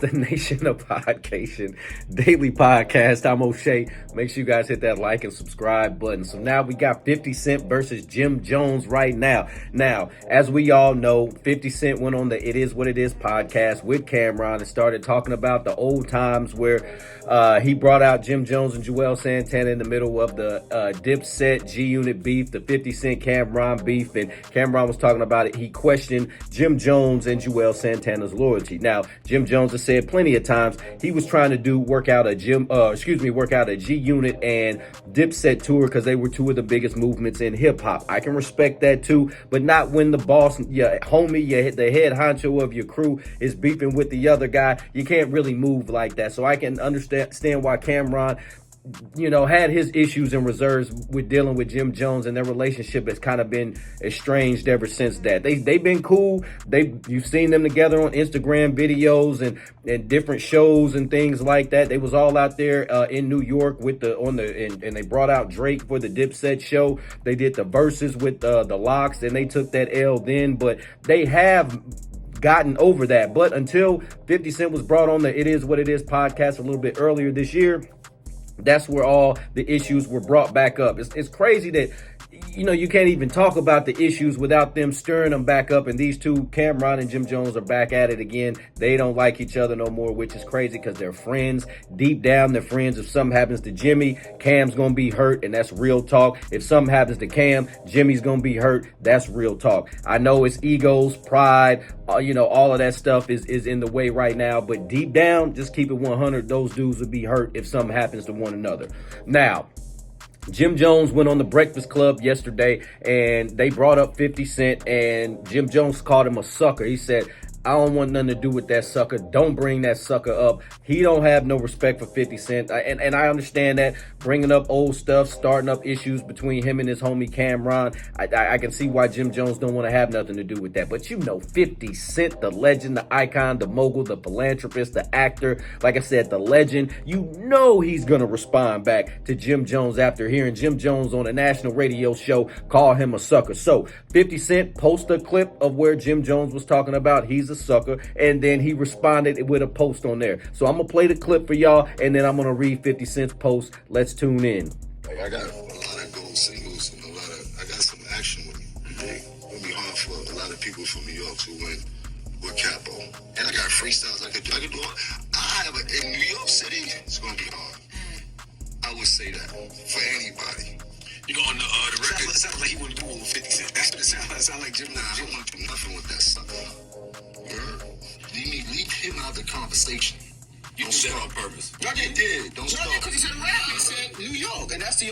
the Nation of Podcation daily podcast. I'm O'Shea. Make sure you guys hit that like and subscribe button. So now we got 50 Cent versus Jim Jones right now. Now, as we all know, 50 Cent went on the It Is What It Is podcast with Cameron and started talking about the old times where he brought out Jim Jones and Juelz Santana in the middle of the Dipset G-Unit beef, the 50 Cent Cameron beef, and Cameron was talking about it. He questioned Jim Jones and Juelz Santana's loyalty. Now, Jim Jones has said plenty of times he was trying to work out a G-Unit and Dipset tour because they were two of the biggest movements in hip hop. I can respect that too, but not when the boss, your homie, the head honcho of your crew is beefing with the other guy. You can't really move like that. So I can understand why Cameron, had his issues and reserves with dealing with Jim Jones, and their relationship has kind of been estranged ever since that. They've been cool. You've seen them together on Instagram videos and different shows and things like that. They was all out there in New York and they brought out Drake for the Dipset show. They did the verses with the Locks, and they took that L then, but they have gotten over that. But until 50 Cent was brought on the It Is What It Is podcast a little bit earlier this year, that's where all the issues were brought back up. It's crazy that, you can't even talk about the issues without them stirring them back up. And these two, Cameron and Jim Jones, are back at it again. They don't like each other no more, which is crazy because they're friends. Deep down, they're friends. If something happens to Jimmy, Cam's going to be hurt, and that's real talk. If something happens to Cam, Jimmy's going to be hurt. That's real talk. I know it's egos, pride, all of that stuff is in the way right now. But deep down, just keep it 100. Those dudes would be hurt if something happens to one another. Now, Jim Jones went on the Breakfast Club yesterday, and they brought up 50 Cent, and Jim Jones called him a sucker. He said, I don't want nothing to do with that sucker. Don't bring that sucker up. He don't have no respect for 50 Cent. And I understand that, bringing up old stuff, starting up issues between him and his homie Cameron. I can see why Jim Jones don't want to have nothing to do with that. But 50 Cent, the legend, the icon, the mogul, the philanthropist, the actor, like I said, the legend, he's going to respond back to Jim Jones after hearing Jim Jones on a national radio show call him a sucker. So 50 Cent posted a clip of where Jim Jones was talking about he's a sucker, and then he responded with a post on there. So I'm gonna play the clip for y'all, and then I'm gonna read 50 Cent's post. Let's tune in. I got a lot of gold singles and I got some action with me. It'll be hard for a lot of people from New York to win with Capo. And I got freestyles I could do. In New York City, it's gonna be hard. I would say that for anybody. On the record, it sounds like he wouldn't do it with 50 Cent. That's what it sounds like. It sounds like Jim. I don't want to do nothing with that sucker. Leave him out of the conversation. You did that on purpose. I did. Don't stop. Because he said rap. He said New York, and that's the.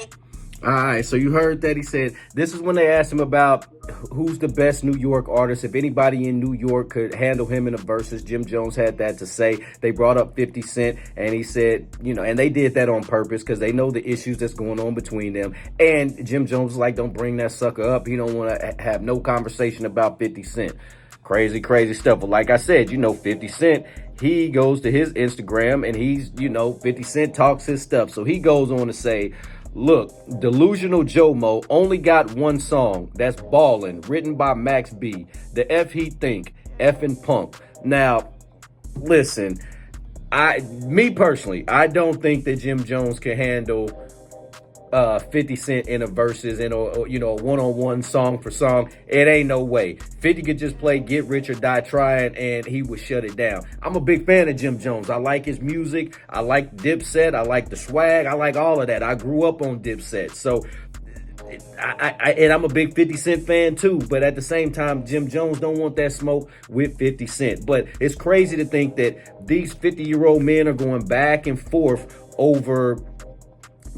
All right, so you heard that. He said this is when they asked him about who's the best New York artist. If anybody in New York could handle him in a versus, Jim Jones had that to say. They brought up 50 Cent, and he said, and they did that on purpose because they know the issues that's going on between them. And Jim Jones was like, don't bring that sucker up. He don't want to have no conversation about 50 Cent. Crazy stuff. But like I said, 50 Cent, he goes to his Instagram and he's, 50 Cent talks his stuff. So he goes on to say, look, Delusional Jomo only got one song. That's Ballin', written by Max B. The F he think, effing punk. Now, listen, me personally, I don't think that Jim Jones can handle 50 Cent in a versus in a one-on-one song for song. It ain't no way. 50 could just play Get Rich or Die Trying and he would shut it down. I'm a big fan of Jim Jones. I like his music. I like Dipset. I like the swag. I like all of that. I grew up on Dipset. So and I'm a big 50 Cent fan too, but at the same time, Jim Jones don't want that smoke with 50 Cent. But it's crazy to think that these 50-year-old men are going back and forth over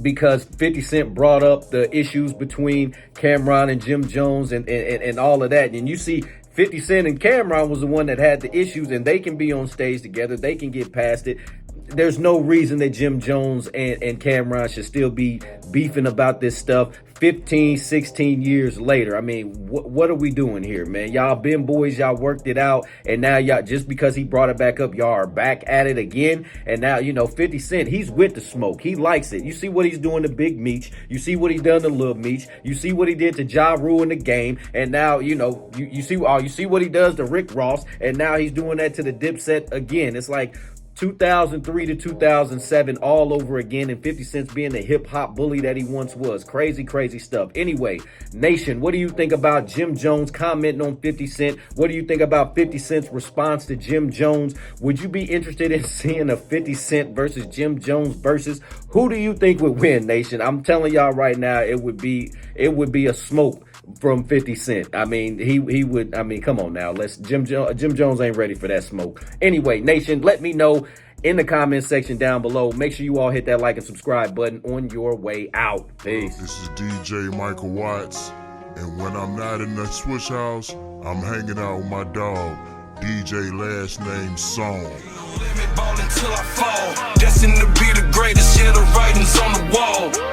because 50 Cent brought up the issues between Cameron and Jim Jones and all of that. And you see 50 Cent and Cameron was the one that had the issues, and they can be on stage together. They can get past it. There's no reason that Jim Jones and Cameron should still be beefing about this stuff 15, 16 years later. I mean, what are we doing here, man? Y'all been boys, y'all worked it out, and now y'all, just because he brought it back up, y'all are back at it again. And now, 50 Cent, he's with the smoke. He likes it. You see what he's doing to Big Meech. You see what he done to Lil Meech. You see what he did to Ja Rule in the game. And now, you see what he does to Rick Ross. And now he's doing that to the Dipset again. It's like, 2003 to 2007 all over again, and 50 Cent's being the hip-hop bully that he once was. Crazy, crazy stuff. Anyway, Nation, what do you think about Jim Jones commenting on 50 Cent? What do you think about 50 Cent's response to Jim Jones? Would you be interested in seeing a 50 Cent versus Jim Jones versus? Who do you think would win, Nation? I'm telling y'all right now, it would be a smoke from 50 Cent. I mean, he would, I mean, come on now. Jim Jones ain't ready for that smoke. Anyway, Nation, let me know in the comment section down below. Make sure you all hit that like and subscribe button on your way out. Peace. This is DJ Michael Watts, and when I'm not in the switch house, I'm hanging out with my dog, DJ last name Song. Ball until I fall, destined to be the greatest, yeah, the writing's on the wall.